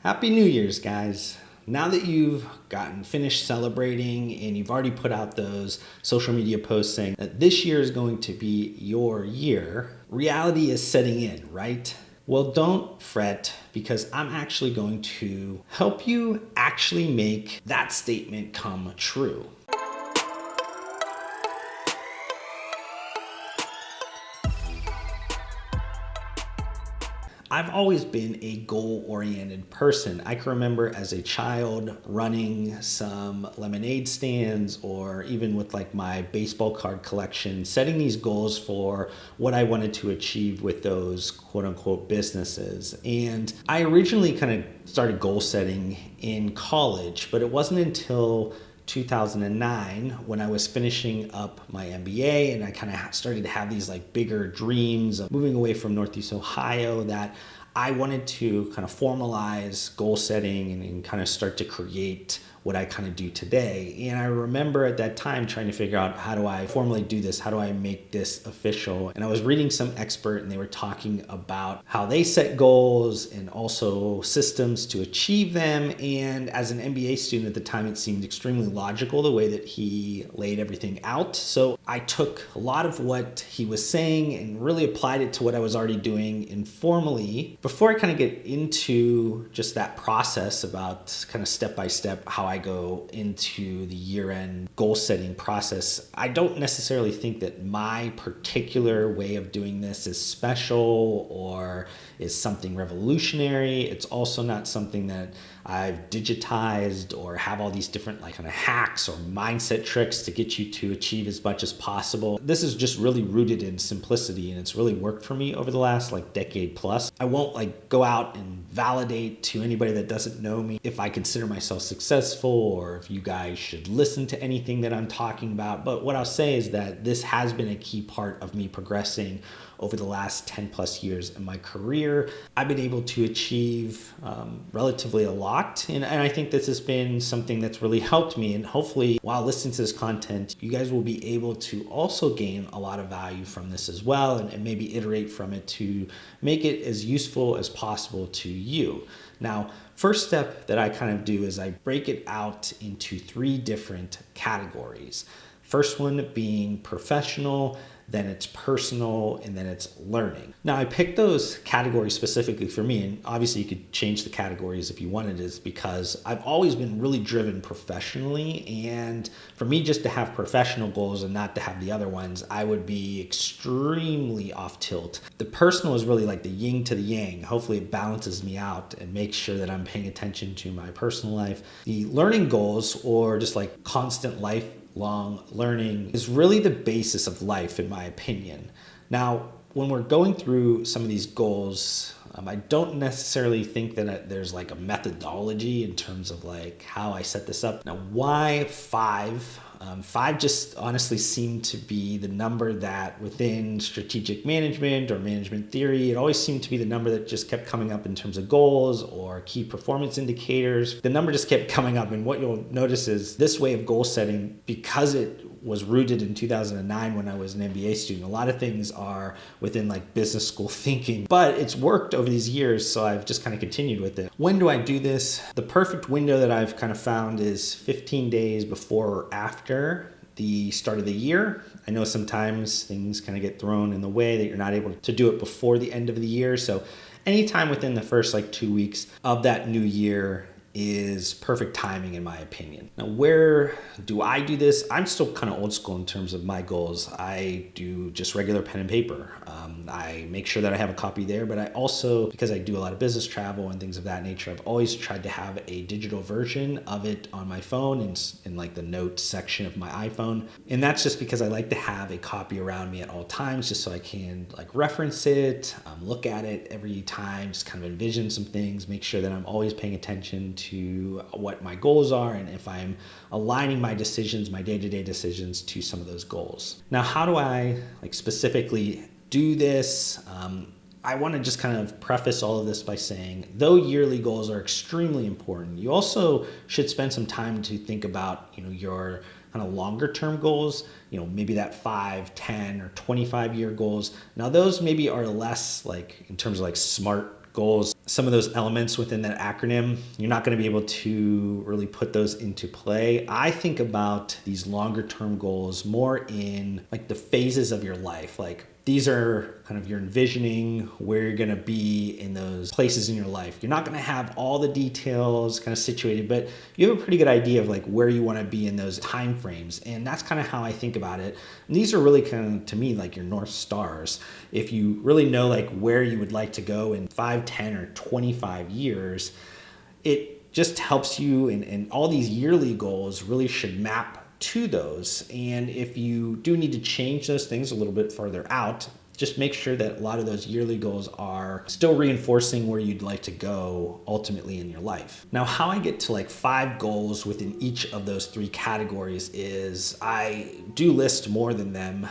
Happy New Year's, guys. Now that you've gotten finished celebrating and you've already put out those social media posts saying that this year is going to be your year, reality is setting in, right? Well, don't fret because I'm actually going to help you actually make that statement come true. I've always been a goal-oriented person. I can remember as a child running some lemonade stands or even with like my baseball card collection, setting these goals for what I wanted to achieve with those quote unquote businesses. And I originally kind of started goal setting in college, but it wasn't until 2009 when I was finishing up my MBA and I kind of started to have these like bigger dreams of moving away from Northeast Ohio that I wanted to kind of formalize goal setting and kind of start to create what I kind of do today. And I remember at that time trying to figure out, how do I formally do this? How do I make this official? And I was reading some expert and they were talking about how they set goals and also systems to achieve them. And as an MBA student at the time, it seemed extremely logical the way that he laid everything out. So I took a lot of what he was saying and really applied it to what I was already doing informally. Before I kind of get into just that process about kind of step by step how I go into the year-end goal setting process, I don't necessarily think that my particular way of doing this is special or is something revolutionary. It's also not something that I've digitized or have all these different like kind of hacks or mindset tricks to get you to achieve as much as possible. This is just really rooted in simplicity and it's really worked for me over the last like decade plus. I won't like go out and validate to anybody that doesn't know me if I consider myself successful or if you guys should listen to anything that I'm talking about. But what I'll say is that this has been a key part of me progressing over the last 10 plus years in my career. I've been able to achieve relatively a lot. And I think this has been something that's really helped me. And hopefully while listening to this content, you guys will be able to also gain a lot of value from this as well and maybe iterate from it to make it as useful as possible to you. Now, first step that I kind of do is I break it out into 3 different categories. First one being professional, then it's personal, and then it's learning. Now, I picked those categories specifically for me, and obviously you could change the categories if you wanted, is because I've always been really driven professionally, and for me just to have professional goals and not to have the other ones, I would be extremely off tilt. The personal is really like the yin to the yang. Hopefully it balances me out and makes sure that I'm paying attention to my personal life. The learning goals, or just like constant lifelong learning, is really the basis of life in my opinion. Now, when we're going through some of these goals, I don't necessarily think that there's like a methodology in terms of like how I set this up. Now, why 5? 5 just honestly seemed to be the number that within strategic management or management theory, it always seemed to be the number that just kept coming up in terms of goals or key performance indicators. The number just kept coming up, and what you'll notice is this way of goal setting, because it was rooted in 2009 when I was an MBA student, a lot of things are within like business school thinking, but it's worked over these years, so I've just kind of continued with it. When do I do this? The perfect window that I've kind of found is 15 days before or after the start of the year. I know sometimes things kind of get thrown in the way that you're not able to do it before the end of the year. So anytime within the first like 2 weeks of that new year is perfect timing in my opinion. Now, where do I do this? I'm still kind of old school in terms of my goals. I do just regular pen and paper. I make sure that I have a copy there, but I also, because I do a lot of business travel and things of that nature, I've always tried to have a digital version of it on my phone and in like the notes section of my iPhone. And that's just because I like to have a copy around me at all times, just so I can like reference it, look at it every time, just kind of envision some things, make sure that I'm always paying attention to what my goals are and if I'm aligning my decisions, my day-to-day decisions to some of those goals. Now, how do I like specifically do this? I want to just kind of preface all of this by saying, though yearly goals are extremely important, you also should spend some time to think about, your kind of longer term goals, maybe that 5, 10, or 25 year goals. Now those maybe are less like in terms of like smart goals, some of those elements within that acronym, you're not going to be able to really put those into play. I think about these longer term goals more in like the phases of your life. Like these are kind of you're envisioning where you're going to be in those places in your life. You're not going to have all the details kind of situated, but you have a pretty good idea of like where you want to be in those time frames. And that's kind of how I think about it. And these are really kind of, to me, like your North Stars. If you really know like where you would like to go in 5, 10, or 25 years, it just helps you, and all these yearly goals really should map to those. And if you do need to change those things a little bit further out, just make sure that a lot of those yearly goals are still reinforcing where you'd like to go ultimately in your life. Now, how I get to like 5 goals within each of those 3 categories is I do list more than them,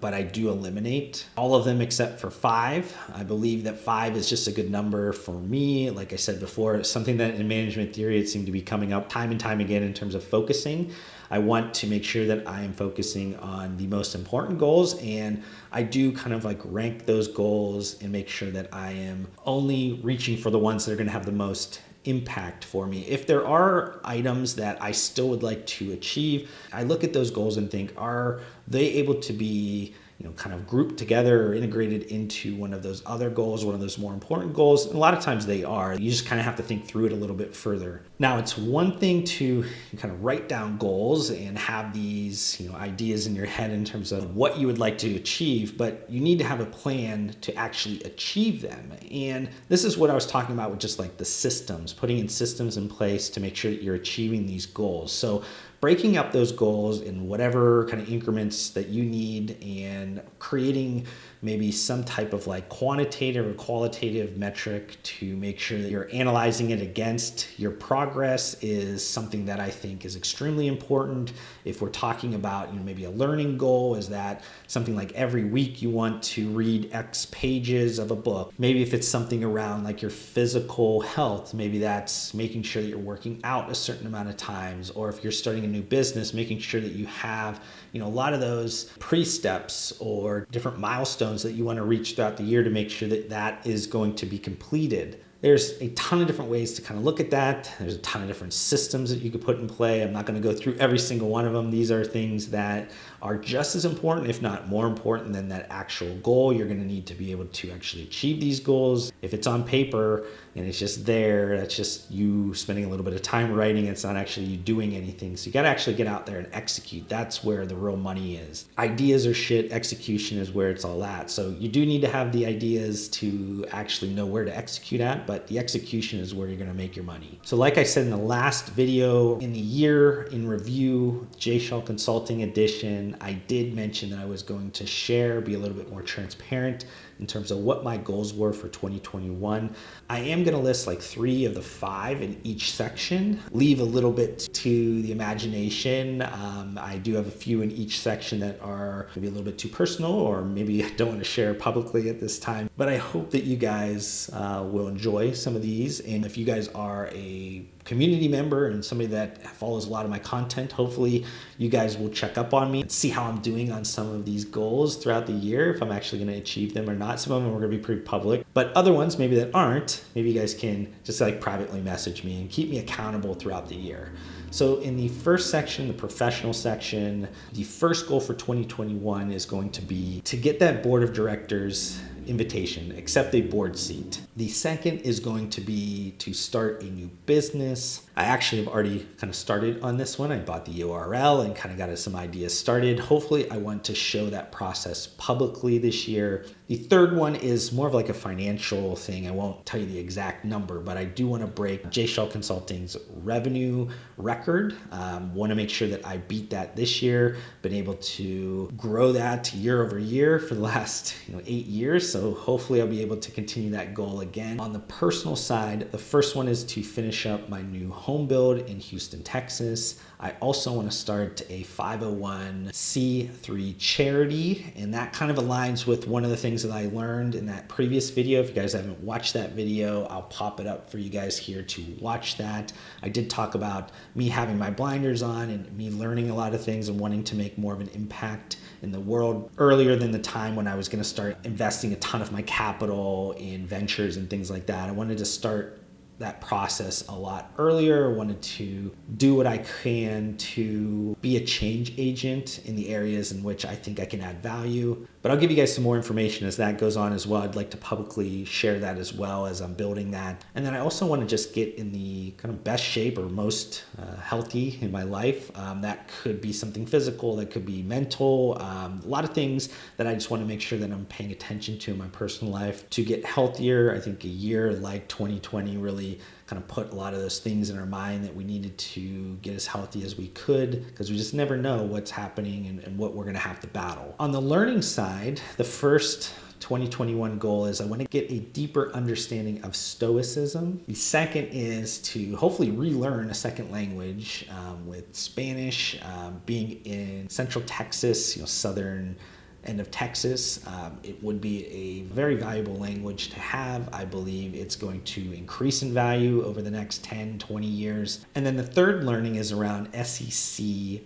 but I do eliminate all of them except for 5. I believe that 5 is just a good number for me. Like I said before, it's something that in management theory, it seemed to be coming up time and time again in terms of focusing. I want to make sure that I am focusing on the most important goals, and I do kind of like rank those goals and make sure that I am only reaching for the ones that are going to have the most impact for me. If there are items that I still would like to achieve, I look at those goals and think, are they able to be kind of grouped together or integrated into one of those other goals, one of those more important goals? And a lot of times they are. You just kind of have to think through it a little bit further. Now, it's one thing to kind of write down goals and have these ideas in your head in terms of what you would like to achieve, but you need to have a plan to actually achieve them. And this is what I was talking about with just like the systems, putting in systems in place to make sure that you're achieving these goals. So breaking up those goals in whatever kind of increments that you need and creating maybe some type of like quantitative or qualitative metric to make sure that you're analyzing it against your progress is something that I think is extremely important. If we're talking about maybe a learning goal, is that something like every week you want to read X pages of a book? Maybe if it's something around like your physical health, maybe that's making sure that you're working out a certain amount of times, or if you're starting a new business, making sure that you have a lot of those pre-steps or different milestones that you want to reach throughout the year to make sure that that is going to be completed. There's a ton of different ways to kind of look at that. There's a ton of different systems that you could put in play. I'm not going to go through every single one of them. These are things that are just as important, if not more important than that actual goal. You're going to need to be able to actually achieve these goals. If it's on paper and it's just there, that's just you spending a little bit of time writing. It's not actually you doing anything. So you got to actually get out there and execute. That's where the real money is. Ideas are shit. Execution is where it's all at. So you do need to have the ideas to actually know where to execute at, but the execution is where you're going to make your money. So like I said in the last video, in the year in review, Schall Consulting Edition, I did mention that I was going to share, be a little bit more transparent in terms of what my goals were for 2021. I am going to list like 3 of the 5 in each section, leave a little bit to the imagination. I do have a few in each section that are maybe a little bit too personal, or maybe I don't want to share publicly at this time, but I hope that you guys will enjoy some of these. And if you guys are a community member and somebody that follows a lot of my content, hopefully you guys will check up on me and see how I'm doing on some of these goals throughout the year, if I'm actually going to achieve them or not. Some of them are going to be pretty public, but other ones maybe that aren't, maybe you guys can just like privately message me and keep me accountable throughout the year. So in the first section, the professional section, the first goal for 2021 is going to be to get that board of directors invitation, accept a board seat. The second is going to be to start a new business. I actually have already kind of started on this one. I bought the URL and kind of got some ideas started. Hopefully I want to show that process publicly this year. The third one is more of like a financial thing. I won't tell you the exact number, but I do want to break Schall Consulting's revenue record. Want to make sure that I beat that this year, been able to grow that year over year for the last 8 years. So hopefully I'll be able to continue that goal again. On the personal side, the first one is to finish up my new home build in Houston, Texas. I also want to start a 501c3 charity, and that kind of aligns with one of the things things that I learned in that previous video. If you guys haven't watched that video, I'll pop it up for you guys here to watch that. I did talk about me having my blinders on and me learning a lot of things and wanting to make more of an impact in the world earlier than the time when I was going to start investing a ton of my capital in ventures and things like that. I wanted to start that process a lot earlier. I wanted to do what I can to be a change agent in the areas in which I think I can add value. But I'll give you guys some more information as that goes on as well. I'd like to publicly share that as well as I'm building that. And then I also want to just get in the kind of best shape or most healthy in my life. That could be something physical, that could be mental, a lot of things that I just want to make sure that I'm paying attention to in my personal life to get healthier. I think a year like 2020 really kind of put a lot of those things in our mind that we needed to get as healthy as we could, because we just never know what's happening and what we're going to have to battle. On the learning side, the first 2021 goal is I want to get a deeper understanding of Stoicism. The second is to hopefully relearn a second language with Spanish. Being in Central Texas, southern end of Texas, it would be a very valuable language to have. I believe it's going to increase in value over the next 10, 20 years. And then the third learning is around SEC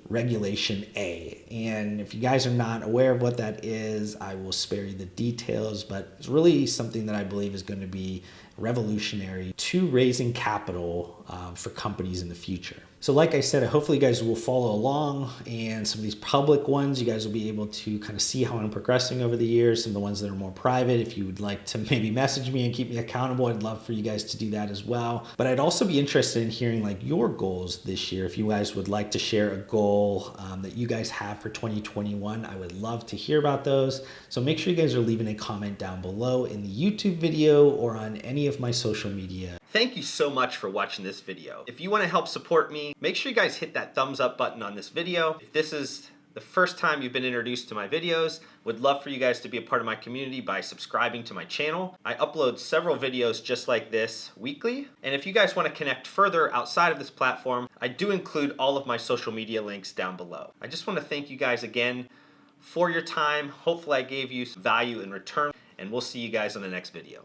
Regulation A. And if you guys are not aware of what that is, I will spare you the details, but it's really something that I believe is going to be revolutionary to raising capital for companies in the future. So like I said, hopefully you guys will follow along, and some of these public ones, you guys will be able to kind of see how I'm progressing over the years. Some of the ones that are more private, if you would like to maybe message me and keep me accountable, I'd love for you guys to do that as well. But I'd also be interested in hearing like your goals this year. If you guys would like to share a goal that you guys have for 2021, I would love to hear about those. So make sure you guys are leaving a comment down below in the YouTube video or on any of my social media. Thank you so much for watching this video. If you want to help support me, make sure you guys hit that thumbs up button on this video. If this is the first time you've been introduced to my videos, would love for you guys to be a part of my community by subscribing to my channel. I upload several videos just like this weekly. And if you guys want to connect further outside of this platform, I do include all of my social media links down below. I just want to thank you guys again for your time. Hopefully I gave you some value in return, and we'll see you guys on the next video.